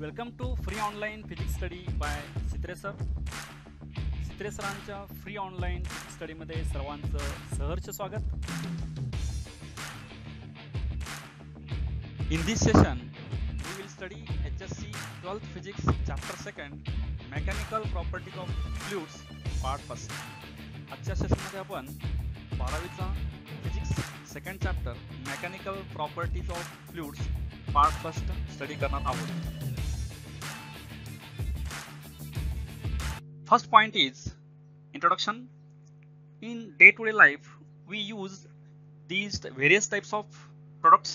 Welcome to free online physics study by Sitre sir. Sitre सरांच्या free online physics स्टडीमध्ये सर्वांचं सहर्ष स्वागत. In this session we will study HSC 12th physics chapter 2 mechanical properties of fluids part 1. आजच्या सेशनमध्ये आपण 12वीचा physics second chapter mechanical properties of fluids part 1 study करणार आहोत. First point is introduction. In day-to-day life, we use these various types of products,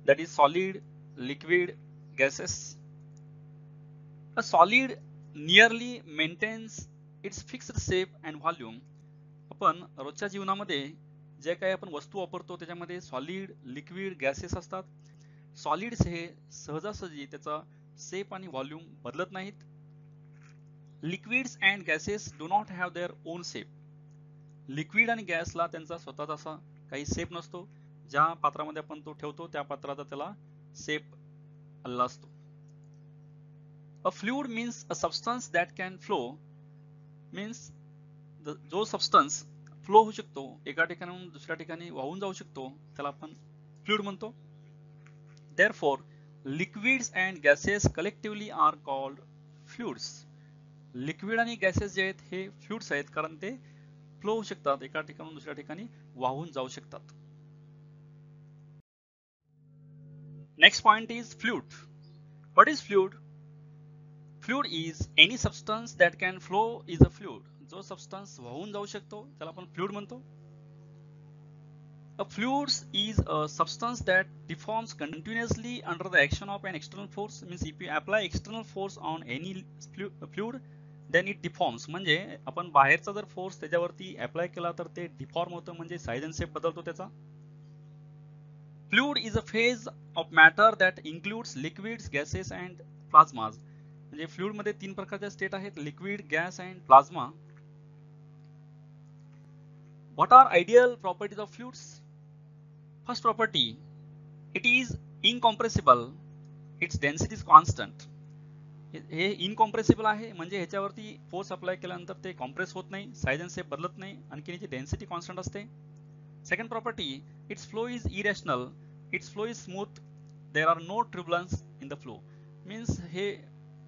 that is solid, liquid, gases. A solid nearly maintains its fixed shape and volume. आपण रोजच्या जीवनामध्ये जे काही आपण वस्तू वापरतो त्याच्यामध्ये सॉलिड, लिक्विड, गॅसेस असतात. Solids हे सहजासहजी त्याचा शेप आणि व्हॉल्यूम बदलत नाहीत. Liquids and gases do not have their own shape. Liquid आणि गॅसला त्यांचा स्वतःचा असा काही शेप नसतो. ज्या पात्रामध्ये आपण तो ठेवतो त्या पात्राचा त्याला शेप आलेला असतो. A fluid means a substance that can flow. Means जो सबस्टन्स फ्लो होऊ शकतो, एका ठिकाणाहून दुसऱ्या ठिकाणी वाहून जाऊ शकतो, त्याला आपण फ्लुइड म्हणतो. Therefore liquids and gases collectively are called fluids. Liquid आणि गॅसेस जे आहेत हे फ्लुइड्स आहेत कारण ते फ्लो होऊ शकतात, एका ठिकाणून दुसऱ्या ठिकाणी वाहून जाऊ शकतात. Next point is fluid. What is fluid? Fluid is any substance that can flow is a fluid. जो सबस्टन्स वाहून जाऊ शकतो त्याला आपण फ्लुइड म्हणतो. A fluid is a substance that deforms continuously under the action of an external force. Means if you apply external force on any fluid, then it deforms. म्हणजे आपण बाहेरचा जर फोर्स त्याच्यावरती अप्लाय केला तर ते डिफॉर्म होतं, म्हणजे साइज अँड शेप बदलतो त्याचा. Fluid is a phase of matter that includes liquids, gases and plasmas. म्हणजे फ्लुइड मध्ये तीन प्रकारचे स्टेट आहेत, liquid, gas and plasma. What are ideal properties of fluids? First property, it is incompressible. Its density is constant. हे incompressible आहे म्हणजे ह्याच्यावरती force apply केल्यानंतर ते कॉम्प्रेस होत नाही, साइज अँड शेप बदलत नाही, आणखी याची डेन्सिटी कॉन्स्टंट असते. Second property, its flow is irrotational. Its flow is smooth. There are no turbulence in the flow. Means हे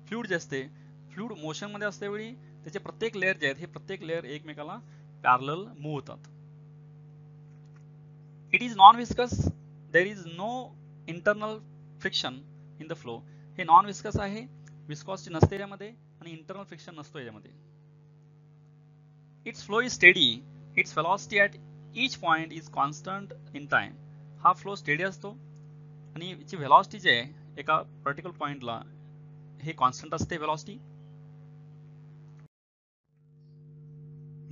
फ्लुइड जे असते, फ्लुइड मोशन मध्ये असतेवेळी त्याचे प्रत्येक लेअर जे आहेत हे प्रत्येक लेअर एकमेकाला पॅरलल मूव्ह होतात. It is non viscous. There is no internal friction in the flow. हे नॉन विस्कस आहे, विस्कॉसिटी नसते यामध्ये आणि इंटरनल फ्रिक्शन नसतो यामध्ये. Its flow is steady. Its velocity at each point is constant in time. हा flow steady असतो आणि याची वेलॉसिटी जी आहे एका पर्टिक्युलर पॉइंटला हे कॉन्स्टंट असते velocity.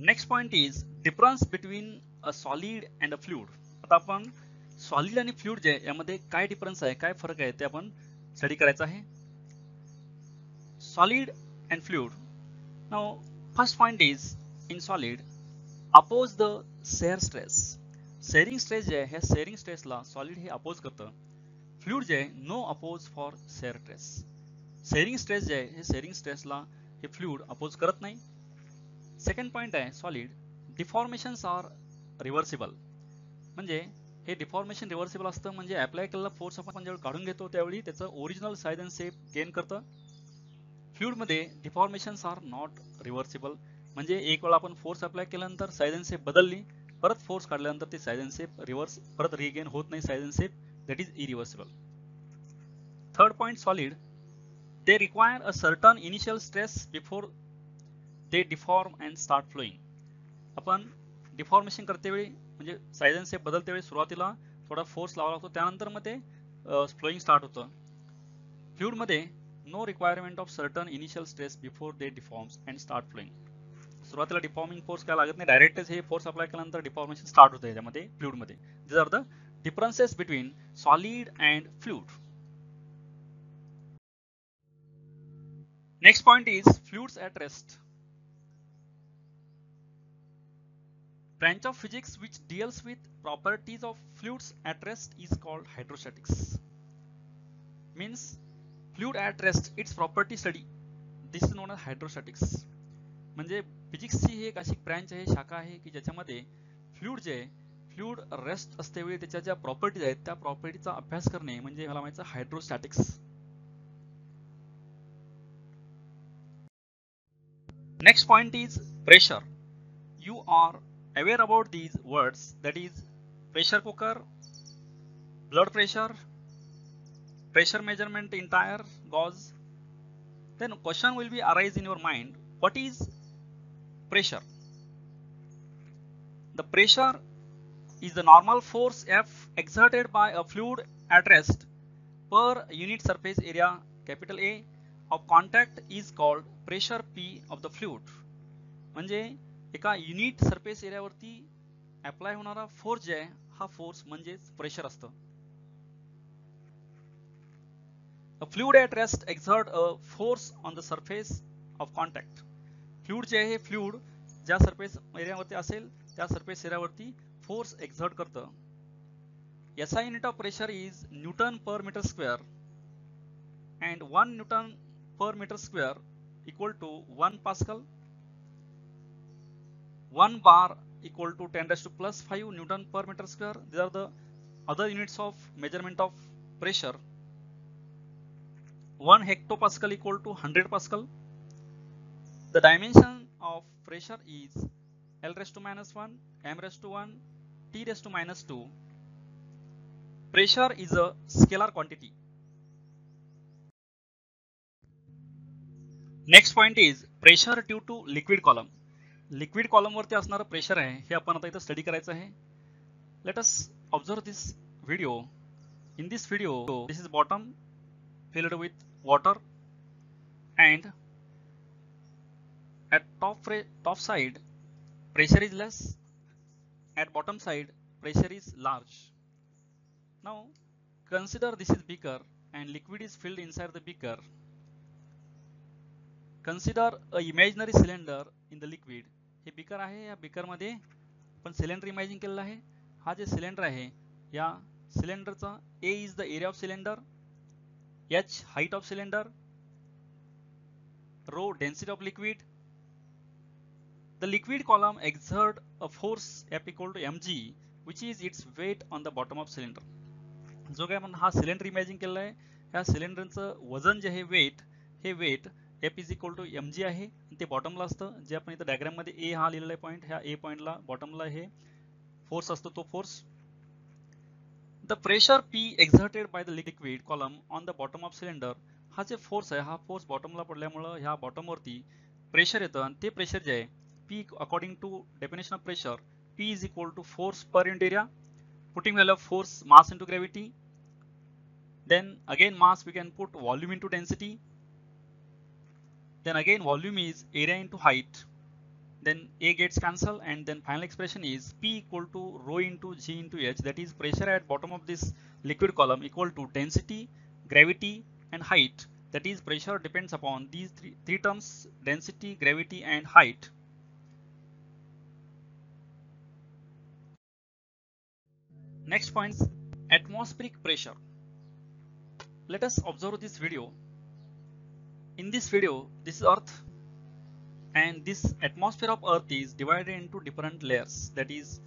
Next point is difference between a solid and a fluid. आता आपण सॉलिड आणि फ्लुइड जे यामध्ये काय डिफरन्स आहे, काय फरक आहे ते आपण स्टडी करायचं आहे. Solid and fluid. Now, first point is in solid, oppose the shear stress. Shearing stress जे आहे shearing stress ला solid हे oppose करतं. Fluid जे आहे no oppose for shear stress. Shearing stress जे आहे हे shearing stress ला हे fluid oppose करत नाही. Second point आहे solid, deformations are reversible. म्हणजे हे deformation reversible असतं, म्हणजे अप्लाय केलेला फोर्स आपण जेव्हा काढून घेतो त्यावेळी त्याचं original size and shape gain करतं. फ्लुइड मध्ये डिफॉर्मेशन्स आर नॉट रिव्हर्सिबल. म्हणजे एक वेळा आपण फोर्स अप्लाय केल्यानंतर साइज अँड शेप बदलली, परत फोर्स काढल्यानंतर ते साइज अँड शेप रिव्हर्स परत रिगेन होत नाही size and shape, that is irreversible. Third point solid, they require a certain initial stress before they deform and start flowing. आपण deformation करते वेळी म्हणजे साइज अँड शेप बदलते वेळी सुरुवातीला थोडा फोर्स लावावा लागतो, त्यानंतर मग ते फ्लोइंग स्टार्ट होतं. फ्लुइड मध्ये no requirement of certain initial stress before they deforms and start flowing. सुरुवातीला डिफॉर्मिंग फोर्स काय लागत नाही, डायरेक्टच हे फोर्स अप्लाय केल्यानंतर डिफॉर्मेशन स्टार्ट होतं याच्यामध्ये फ्लुइड मध्ये. These are the differences between solid and fluid. Next point is fluids at rest. Branch of physics which deals with properties of fluids at rest is called hydrostatics. Means fluid at rest its property study. This is known as hydrostatics. म्हणजे फिजिक्सची ही एक अशी branch आहे, शाखा आहे की ज्याच्यामध्ये fluid जे आहे, फ्लुइड रेस्ट असते वेळी त्याच्या ज्या प्रॉपर्टीज आहेत त्या प्रॉपर्टीचा अभ्यास करणे म्हणजे मला माहिती hydrostatics. Next point is pressure. You are aware about these words, that is pressure cooker, blood pressure, pressure measurement in tire, gauge. Then question will be arise in your mind, what is pressure? The pressure is the normal force F exerted by a fluid at rest per unit surface area capital A of contact is called pressure P of the fluid. म्हणजे एका unit surface एरियावरती apply होणारा force जे आहे हा force म्हणजेच pressure असतं. A fluid at rest exert a force on the surface of contact. Fluid जे आहे fluid ज्या सरफेस एरियावरती असेल त्या सरफेस एरियावरती फोर्स एक्झर्ट करतं. SI unit of pressure is Newton per meter square and 1 Newton per meter square equal to 1 Pascal. 1 bar equal to 10 raised to plus 5 Newton per meter square. These are the other units of measurement of pressure. 1 hectopascal equal to 100 Pascal. The dimension of pressure is L raised to minus 1, M raised to 1, T raised to minus 2. Pressure is a scalar quantity. Next point is pressure due to liquid column. Liquid column वरती असणारं pressure आहे हे आपण आता इथं study करायचं आहे. Let us observe this video. In this video this is bottom filled with water and at top side pressure is less, at bottom side pressure is large. Now consider this is beaker and liquid is filled inside the beaker. Consider a imaginary cylinder in the liquid. हे beaker आहे, या beaker मध्ये आपण cylinder imagine केलेला आहे. हा जे cylinder आहे या सिलेंडरचा A is the area of cylinder, H height of cylinder, rho density of liquid. The liquid column exert a force F equal to mg which is its weight on the bottom of cylinder. जो काय आपण हा cylinder imagine केलेला आहे ह्या सिलेंडरचं वजन जे आहे वेट, हे weight F is equal to mg आहे. ते बॉटमला असतं, जे आपण इथं डायग्राम मध्ये A हा लिहिलेला आहे पॉईंट, ह्या A पॉईंटला बॉटमला हे फोर्स असतो तो force. The pressure P exerted by the liquid column on the bottom of cylinder. हा जे फोर्स आहे हा फोर्स बॉटमला पडल्यामुळे ह्या बॉटम वरती प्रेशर येतं आणि ते प्रेशर जे आहे P according to definition of pressure P is equal to force per unit area. Putting value of force mass into gravity. Then again mass we can put volume into density. Then again volume is area into height. Then A gets cancelled and then final expression is P equal to rho into G into H, that is pressure at bottom of this liquid column equal to density, gravity and height. That is pressure depends upon these three terms, density, gravity and height. Next point is atmospheric pressure. Let us observe this video. In this video, this is Earth, and this atmosphere of Earth is divided into different layers, that is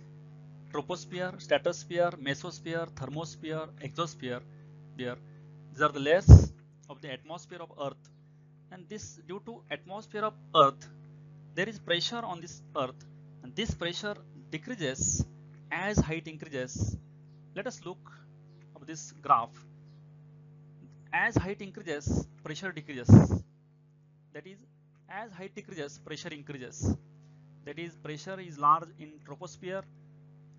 troposphere, stratosphere, mesosphere, thermosphere, exosphere. These are the layers of the atmosphere of Earth, and this due to atmosphere of Earth there is pressure on this Earth, and this pressure decreases as height increases. Let us look at this graph. As height increases, pressure decreases. That is, as height decreases, pressure increases. That is, pressure is large in troposphere,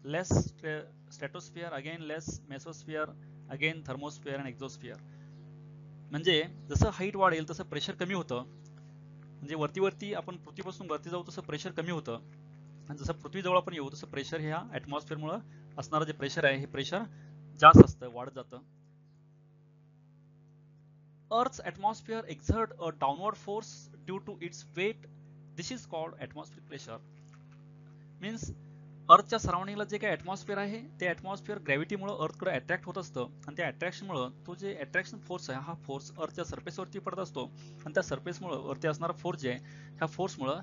less stratosphere, again less mesosphere, again thermosphere and exosphere. म्हणजे जसं height वाढेल तसं pressure कमी होतं. म्हणजे वरती वरती आपण पृथ्वीपासून वरती जाऊ तसं प्रेशर कमी होतं, आणि जसं पृथ्वीजवळ आपण येऊ तसं प्रेशर ह्या ॲटमॉस्फिअरमुळे असणारं जे प्रेशर आहे हे प्रेशर जास्त असतं, वाढत जातं. Earth's atmosphere exert a downward force due to its weight. This is called atmospheric pressure. Means अर्थच्या सराउंडिंगला जे काही ॲटमॉस्फिअर आहे ते ॲटमॉस्फिअर ग्रॅव्हिटीमुळे अर्थकडे अट्रॅक्ट होत असतं आणि त्या अट्रॅक्शनमुळे तो जे अट्रॅक्शन फोर्स आहे हा फोर्स अर्थच्या सरफेसवरती पडत असतो आणि त्या सरफेसमुळे वरती असणारा फोर्स जे आहे ह्या फोर्समुळे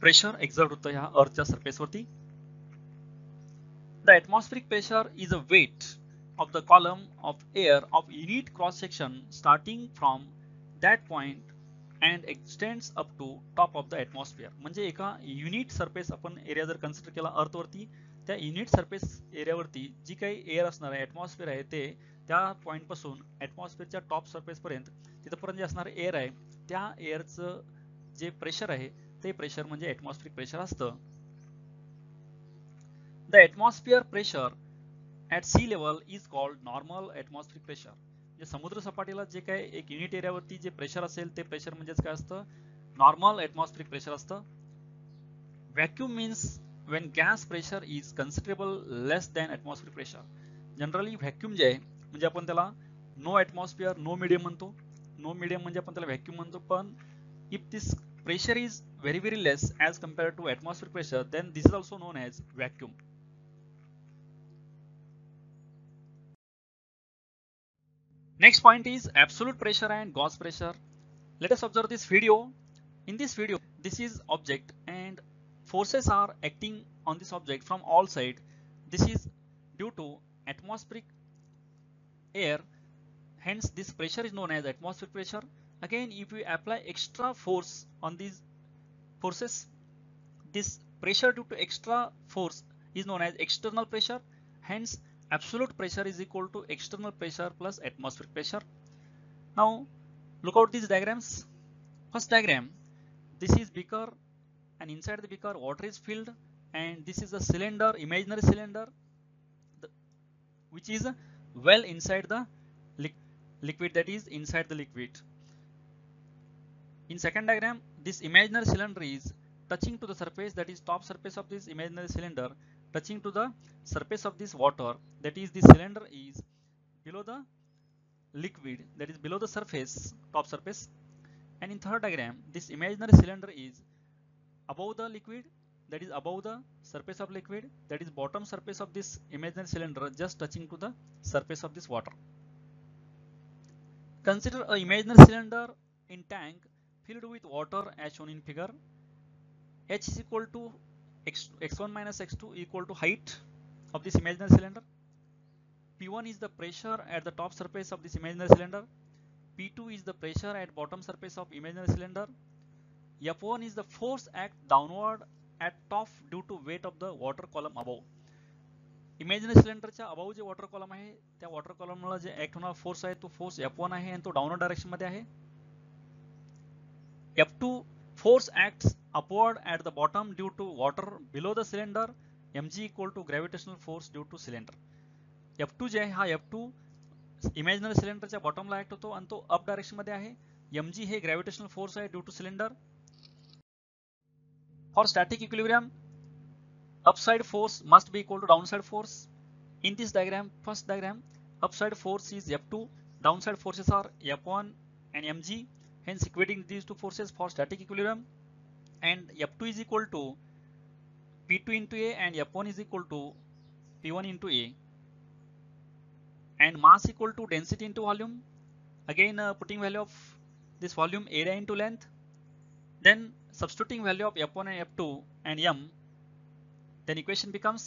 प्रेशर एक्झर्ट होतं ह्या अर्थच्या सरफेसवरती. The atmospheric pressure is a weight of the column of air of unit cross section starting from that point and extends up to top of the atmosphere. म्हणजे एका युनिट सरफेस आपण area जर consider केला अर्थवरती त्या unit surface एरियावरती जी काही air असणार आहे atmosphere आहे ते त्या पॉईंट पासून ॲटमॉस्फिअरच्या टॉप सरफेस पर्यंत तिथपर्यंत जे असणार एअर आहे त्या एअरचं जे प्रेशर आहे ते प्रेशर म्हणजे ॲटमॉस्फिरिक प्रेशर असतं. The atmosphere pressure at sea level is called normal atmospheric pressure. जे समुद्र सपाटीला जे काही एक युनिट एरियावरती जे प्रेशर असेल ते प्रेशर म्हणजेच काय असतं नॉर्मल ॲटमॉस्फिरिक प्रेशर असतं. Vacuum means when gas pressure is considerable less than atmospheric pressure. Generally vacuum जे आहे म्हणजे आपण त्याला नो ॲटमॉस्फिअर नो मीडियम म्हणतो. नो मीडियम म्हणजे आपण त्याला व्हॅक्यूम म्हणतो पण if this pressure is very less as compared to atmospheric pressure then this is also known as vacuum. Next point is absolute pressure and gauge pressure. Let us observe this video. In this video, this is object and forces are acting on this object from all sides. This is due to atmospheric air. Hence, this pressure is known as atmospheric pressure. Again, if we apply extra force on these forces, this pressure due to extra force is known as external pressure. Hence, absolute pressure is equal to external pressure plus atmospheric pressure. Now look out these diagrams. First diagram, this is beaker and inside the beaker water is filled and this is a cylinder, imaginary cylinder which is well inside the liquid, that is inside the liquid. In second diagram, this imaginary cylinder is touching to the surface, that is top surface of this imaginary cylinder touching to the surface of this water, that is the cylinder is below the liquid, that is below the surface, top surface. And in third diagram, this imaginary cylinder is above the liquid, that is above the surface of liquid, that is bottom surface of this imaginary cylinder just touching to the surface of this water. Consider a imaginary cylinder in tank filled with water as shown in figure. H is equal to x1 minus x2 equal to height of this imaginary cylinder. P1 is the pressure at the top surface of this imaginary cylinder. P2 is the pressure at bottom surface of imaginary cylinder. F1 is the force act downward at top due to weight of the water column above. Imaginary सिलेंडरच्या above जे water column आहे त्या water कॉलमला जे act होणारा force आहे तो force F1 आहे आणि तो डाउनवर्ड डायरेक्शन मध्ये आहे. F2 force acts upward at the bottom due to water below the cylinder. mg equal to gravitational force due to cylinder. F2 जे आहे हा F2 इमेजिनरी सिलेंडरच्या बॉटमला ऍक्ट होतो आणि तो अप डायरेक्शन मध्ये आहे. mg हे ग्रॅव्हिटेशनल फोर्स आहे due two cylinder. For static equilibrium upside force must be equal to downside force. In this diagram, first diagram, upside force is F2, downside forces are F1 and mg, hence equating these two forces for static equilibrium, and F2 is equal to P2 into A and F1 is equal to P1 into A, and mass equal to density into volume. Again putting value of this volume area into length, then substituting value of F1 and F2 and m, then equation becomes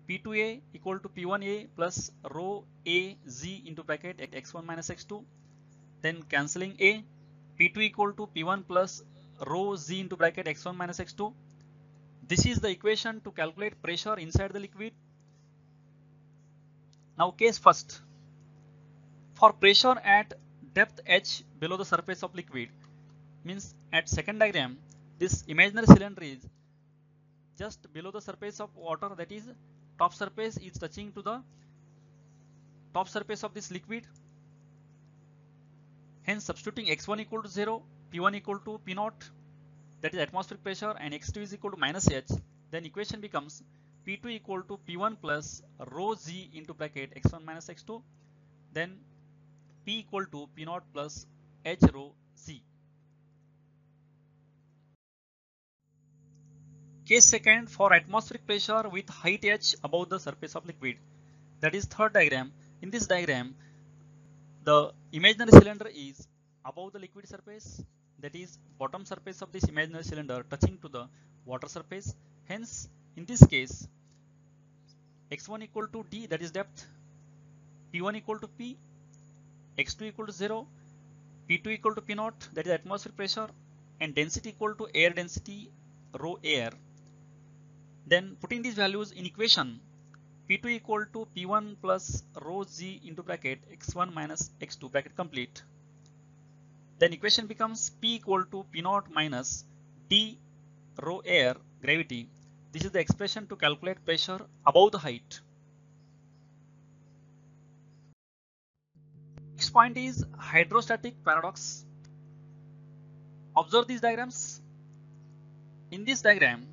P2A equal to P1A plus rho A z into bracket x1 minus x2, then cancelling A, P2 equal to P1 plus rho z into bracket x1 minus x2. This is the equation to calculate pressure inside the liquid. Now case first, for pressure at depth h below the surface of liquid, means at second diagram this imaginary cylinder is just below the surface of water, that is top surface is touching to the top surface of this liquid, hence substituting x1 equal to 0, p1 equal to p0, that is atmospheric pressure, and x2 is equal to minus h, then equation becomes p2 equal to p1 plus rho z into bracket x1 minus x2, then p equal to p0 plus h rho z. Case second, for atmospheric pressure with height h above the surface of liquid. That is third diagram. In this diagram, the imaginary cylinder is above the liquid surface, that is bottom surface of this imaginary cylinder touching to the water surface. Hence, in this case, x1 equal to d, that is depth, p1 equal to p, x2 equal to 0, p2 equal to p naught, that is atmospheric pressure, and density equal to air density rho air. Then putting these values in equation, p2 equal to p1 plus rho g into bracket x1 minus x2 bracket complete. Then equation becomes p equal to p naught minus d rho air gravity. This is the expression to calculate pressure above the height. Next point is hydrostatic paradox. Observe these diagrams. In this diagram,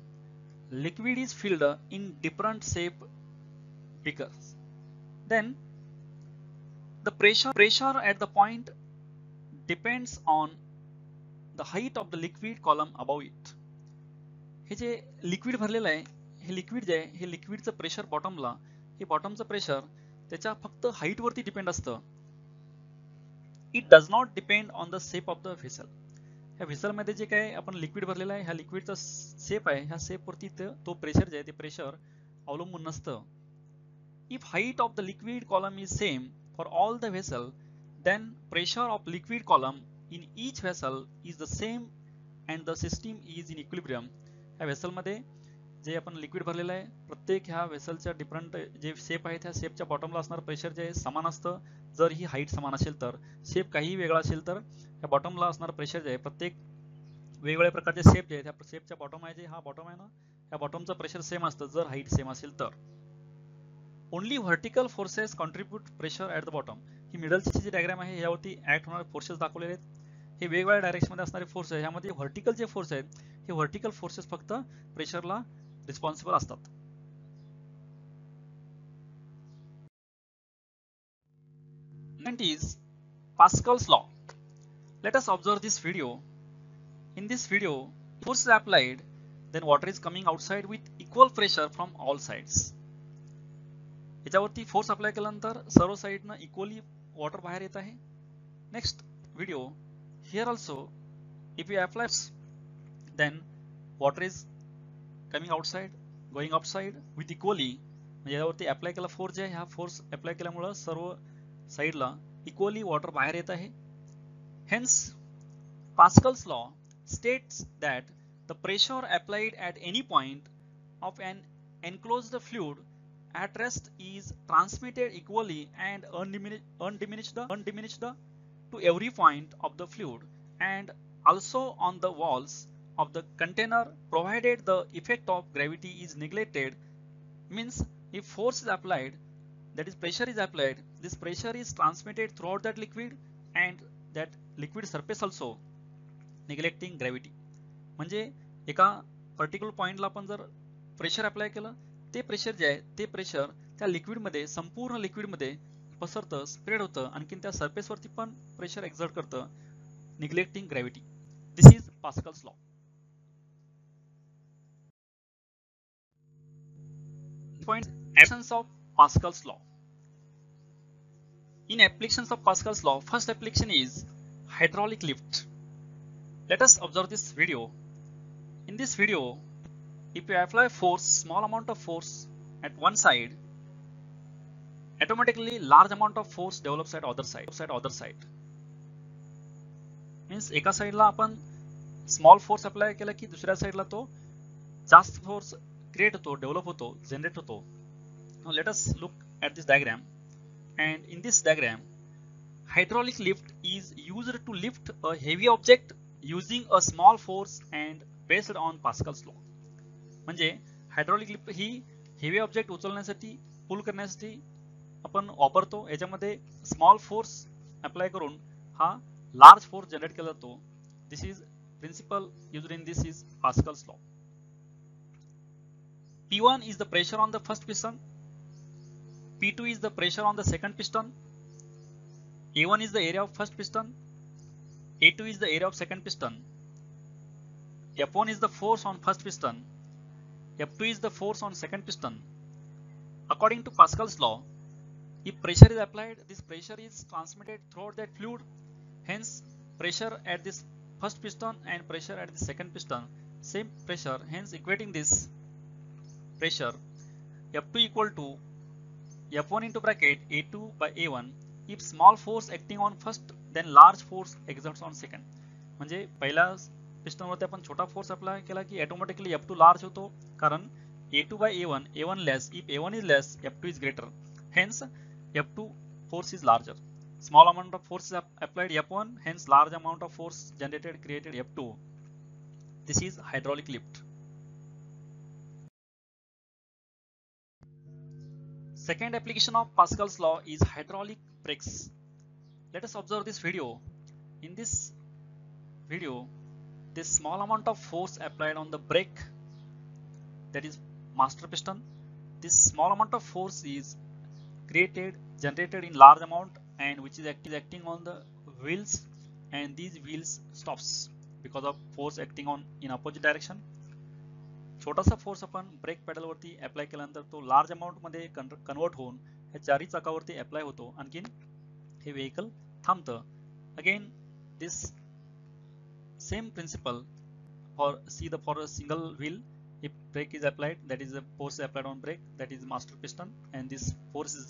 liquid is filled in different shape beakers. Then the pressure at the point depends on the height of the liquid column above it. हे जे liquid भरलेलं आहे, हे liquid जे आहे, हे लिक्विडचं pressure बॉटमला, हे बॉटमचं pressure त्याच्या फक्त height वरती depend असतं. It does not depend on the shape of the vessel. ह्या व्हेसल मध्ये जे काय आपण लिक्विड भरलेलं आहे, ह्या लिक्विडचा शेप आहे, ह्या शेप वरती तो प्रेशर जे आहे ते प्रेशर अवलंबून नसतं. If height of the liquid column is same for all the vessel, then pressure of liquid column in each vessel is the same and the system is in equilibrium. ह्या vessel मध्ये जे आपण liquid भरलेलं आहे, प्रत्येक ह्या व्हेसलच्या different जे shape आहे त्या शेपच्या बॉटमला असणार प्रेशर जे समान असतं. जर ही हाईट समान असेल तर, शेप काही वेगळा असेल तर ह्या बॉटमला असणार प्रेशर जे आहे, प्रत्येक वेगवेगळ्या प्रकारचे शेप जे आहे त्या शेपच्या बॉटम आहे, जे हा बॉटम आहे ना, ह्या बॉटमचं प्रेशर सेम असतं जर हाईट सेम असेल तर. Only vertical forces contribute pressure at the bottom. ही मिडलची जी डायग्राम आहे यावरती ऍक्ट होणारे फोर्सेस दाखवलेले आहेत. हे वेगवेगळ्या डायरेक्शन मध्ये असणारे फोर्स आहे. यामध्ये व्हर्टिकल जे फोर्स आहेत, हे व्हर्टिकल फोर्सेस फक्त प्रेशरला रिस्पॉन्सिबल असतात. Next is Pascal's law. Let us observe this video. In this video, force is applied, then water is coming outside with equal pressure from all sides. याच्यावरती force apply केल्यानंतर सर्व साइडनं equally water बाहेर येत आहे. Next video, here also if you apply then water is coming outside going outside with equally. म्हणजे यावरती apply केला फोर्स जे आहे, हा फोर्स अप्लाय केल्यामुळे सर्व साइडला इक्वली वॉटर बाहेर येत आहे. Hence Pascal's law states that the pressure applied at any point of an enclosed fluid at rest is transmitted equally and undiminished to every point of the fluid and also on the walls of the container, provided the effect of gravity is neglected. Means if force is applied, that is pressure is applied, this pressure is transmitted throughout that liquid and that liquid surface also neglecting gravity. म्हणजे एका particular पॉइंटला आपण जर pressure apply केलं, ते pressure जे आहे ते प्रेशर त्या लिक्विड मध्ये, संपूर्ण लिक्विड मध्ये पसरतं, स्प्रेड होतं, आणखीन त्या सरफेस वरती पण प्रेशर एक्झर्ट करतं, neglecting gravity. This is Pascal's law. Point, applications of Pascal's law. In applications of Pascal's law, first application is hydraulic lift. Let us observe this video. In this video, if you apply force, small amount of force at one side, automatically large amount of force develops at other side. Means एका साइडला आपण small force apply केला की दुसऱ्या साइडला तो जास्त force create होतो, डेव्हलप होतो, जनरेट होतो. Now let us look at this diagram, and in this diagram hydraulic lift is used to lift a heavy object using a small force and based on Pascal's law. म्हणजे hydraulic lift ही heavy object उचलण्यासाठी, पुल करण्यासाठी आपण वापरतो. याच्यामध्ये small force apply करून हा large force generate केला जातो. This is principle used in this is Pascal's law. P1 is the pressure on the first piston, P2 is the pressure on the second piston, A1 is the area of first piston, A2 is the area of second piston, F1 is the force on first piston, F2 is the force on second piston. According to Pascal's law, if pressure is applied, this pressure is transmitted throughout that fluid. Hence, pressure at this first piston and pressure at the second piston, same pressure. Hence, equating this pressure F2 equal to F1 into bracket A2 by A1. If small force acting on first, then large force exerts on second. म्हणजे पहिल्या piston वरती आपण छोटा force apply केला की automatically F2 large होतो, कारण A2 by A1, A1 less. If A1 is less, F2 is greater. Hence, F2 force is larger. Small amount of force is applied F1, hence large amount of force generated created F2. This is hydraulic lift. Second application of Pascal's law is hydraulic brakes. Let us observe this video. In this video, this small amount of force applied on the brake, that is master piston. This small amount of force is generated in large amount, and which is acting on the wheels, and these wheels stops because of force acting on in opposite direction. छोटासा force आपण brake pedal वरती apply केल्यानंतर तो large amount मध्ये convert होऊन या चारही चाकावरती apply होतो, आणखीन हे व्हेकल थांबतं. Again this same principle for a single wheel. If brake is applied, that is the force applied on brake, that is master piston, and this force is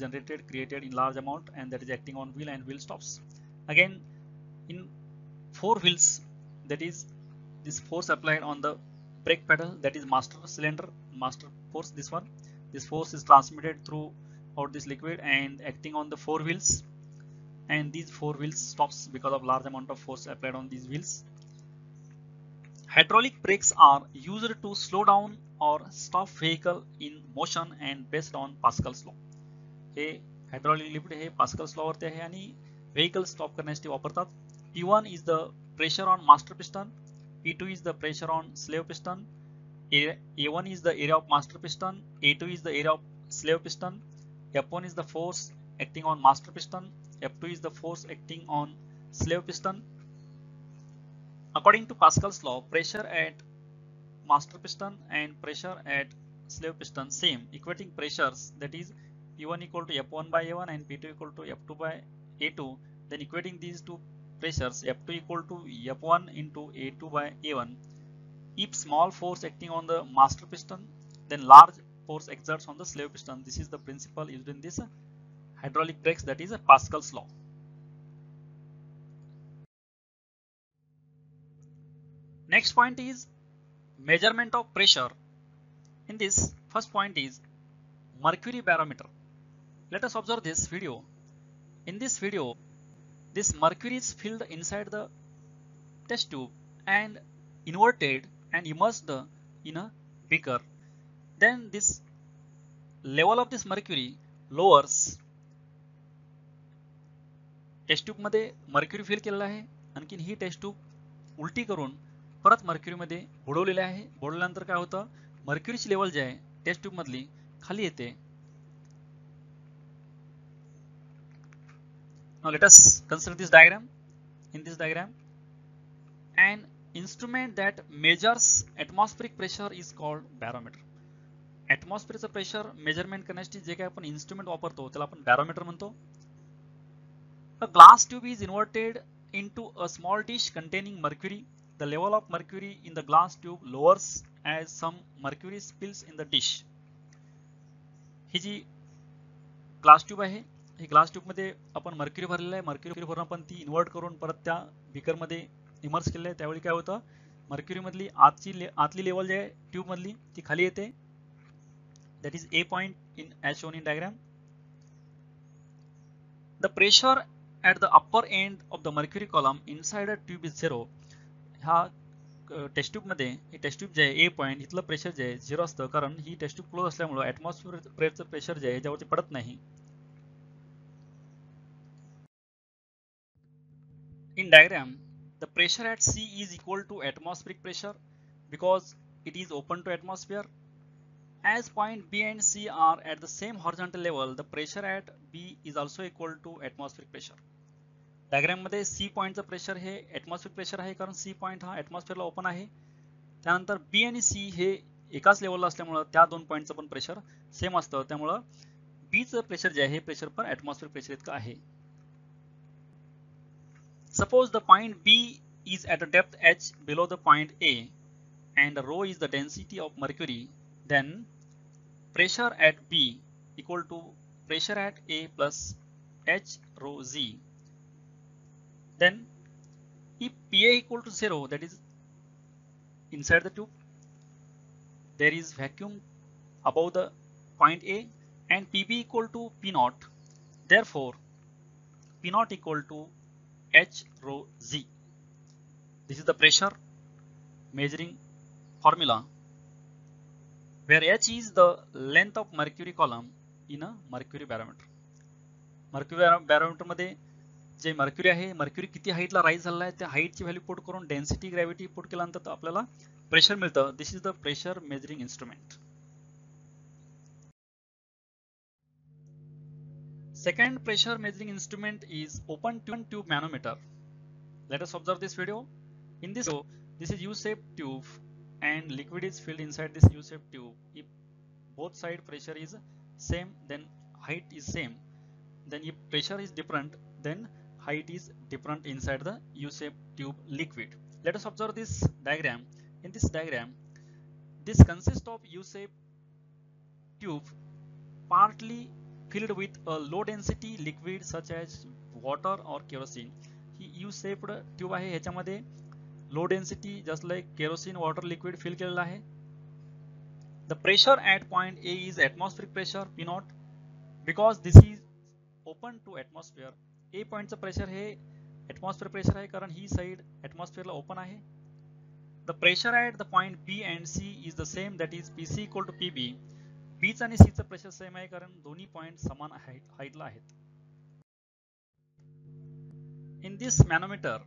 created in large amount, and that is acting on wheel, and wheel stops. Again, in four wheels, that is this force applied on the brake pedal, that is master cylinder, master force. This force is transmitted throughout this liquid and acting on the four wheels, and these four wheels stops because of large amount of force applied on these wheels. Hydraulic brakes are used to slow down or stop vehicle in motion and based on Pascal's law. हे hydraulic lift हे Pascal's law वरती आहे आणि vehicle stop करण्यासाठी वापरतात. P1 is the pressure on master piston, P2 is the pressure on slave piston, A1 is the area of master piston, A2 is the area of slave piston, F1 is the force acting on master piston, F2 is the force acting on slave piston. According to Pascal's law, pressure at master piston and pressure at slave piston same, equating pressures, that is P1 equal to F1 by A1 and P2 equal to F2 by A2. Then equating these two pressures, F2 equal to F1 into A2 by A1. If small force acting on the master piston, then large force exerts on the slave piston. This is the principle used in this hydraulic brakes, that is Pascal's law. Next point is measurement of pressure. In this, first point is mercury barometer. Let us observe this video. In this video, this mercury is filled inside the test tube and inverted and immersed in a beaker. Then this level of this mercury lowers. Test tube मध्ये mercury fill केलेला आहे, आणखीन ही test tube उलटी करून परत mercury मध्ये बुडवलेले आहे. बुडवल्यानंतर काय होतं, मर्क्युरीची लेवल जी आहे टेस्ट ट्यूब मधली खाली येते. Now let us consider this diagram. In this diagram, an instrument that measures atmospheric pressure is called barometer. Atmospheric pressure measurement करण्यासाठी जे काही आपण इन्स्ट्रुमेंट वापरतो त्याला आपण barometer म्हणतो. A glass tube is inverted into a small dish containing mercury. The level of mercury in the glass tube lowers as some mercury spills in the dish. ही जी glass tube आहे, ही glass tube मध्ये आपण mercury भरलेला आहे. Mercury भरून आपण ती इन्व्हर्ट करून परत त्या बीकर मध्ये इमर्स केले आहे. त्यावेळी काय होतं, मर्क्युरी मधली आतली लेवल जी आहे ट्यूब मधली ती खाली येते. That is A point in as shown in diagram. The pressure at the upper end of the mercury column inside a tube is 0. ह्या टेस्ट ट्यूब मध्ये ही टेस्ट ट्यूब जे आहे A पॉइंट इथलं pressure जे आहे 0 असतं, कारण ही टेस्ट ट्यूब क्लोज असल्यामुळे ॲटमॉस्फिअरचं pressure जे आहे याच्यावरती पडत नाही. In diagram, the pressure at C is equal to atmospheric pressure because it is open to atmosphere. As point B and C are at the same horizontal level, the pressure at B is also equal to atmospheric pressure. Diagram मध्ये C पॉइंटचं pressure हे atmospheric pressure आहे, कारण C point हा atmosphere ला open आहे. त्यानंतर B आणि C हे एकाच लेवलला असल्यामुळे त्या दोन पॉईंटचं पण प्रेशर सेम असतं, त्यामुळं बीचं प्रेशर जे आहे हे प्रेशर पर ॲटमॉस्फिअर प्रेशर इतकं आहे. Suppose the point B is at a depth h below the point A and rho is the density of mercury, then pressure at B equal to pressure at A plus h rho z. Then if PA equal to 0, that is inside the tube, there is vacuum above the point A, and PB equal to P naught, therefore P naught equal to h rho z. This is the pressure measuring formula, where h is the length of mercury column in a mercury barometer. mercury barometer मध्ये जे mercury आहे, mercury किती हाईटला rise झालेला आहे त्या हाईटची value put करून density gravity put केल्यानंतर आपल्याला pressure मिळतं. This is the pressure measuring instrument. Second pressure measuring instrument is open tube manometer. Let us observe this video. In this video, this is U-shaped tube and liquid is filled inside this U-shaped tube. If both side pressure is same, then height is same. Then if pressure is different, then height is different inside the U-shaped tube liquid. Let us observe this diagram. In this diagram, this consists of U-shaped tube partly filled with a low density liquid such as water or kerosene. He U-shaped tube आहे, ह्याच्यामध्ये low density just like kerosene water liquid fill केलेला आहे. The pressure at point A is atmospheric pressure P naught. Because this is open to atmosphere, A point चं pressure हे atmosphere pressure आहे कारण ही side atmosphere ला open आहे. The pressure at the point B and C is the same, that is PC equal to PB. B आणि C चं pressure same आहे कारण दोन्ही point समान हाईटला आहेत. In this manometer,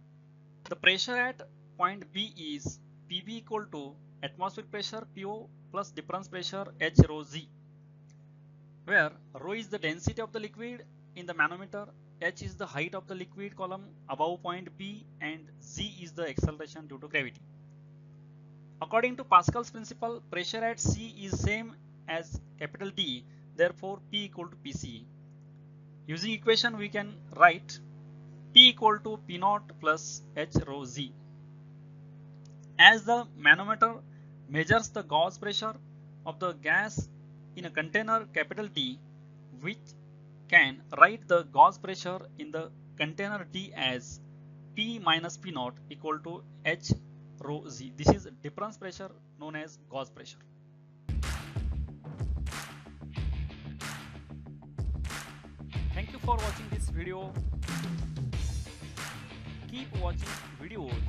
the pressure at point B is PB equal to atmospheric pressure PO plus difference pressure H rho Z, where rho is the density of the liquid in the manometer, H is the height of the liquid column above point B, and Z is the acceleration due to gravity. According to Pascal's principle, pressure at C is same as capital D, therefore P equal to PC. Using equation we can write P equal to P naught plus H rho Z. As the manometer measures the gauge pressure of the gas in a container capital D, we can write the gauge pressure in the container D as P minus P naught equal to H rho Z. This is difference pressure known as gauge pressure. Thank you for watching this video. Keep watching videos,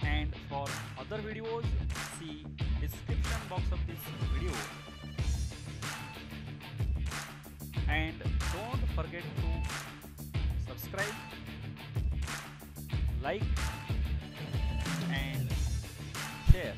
and for other videos see description box of this video, and don't forget to subscribe, like and share.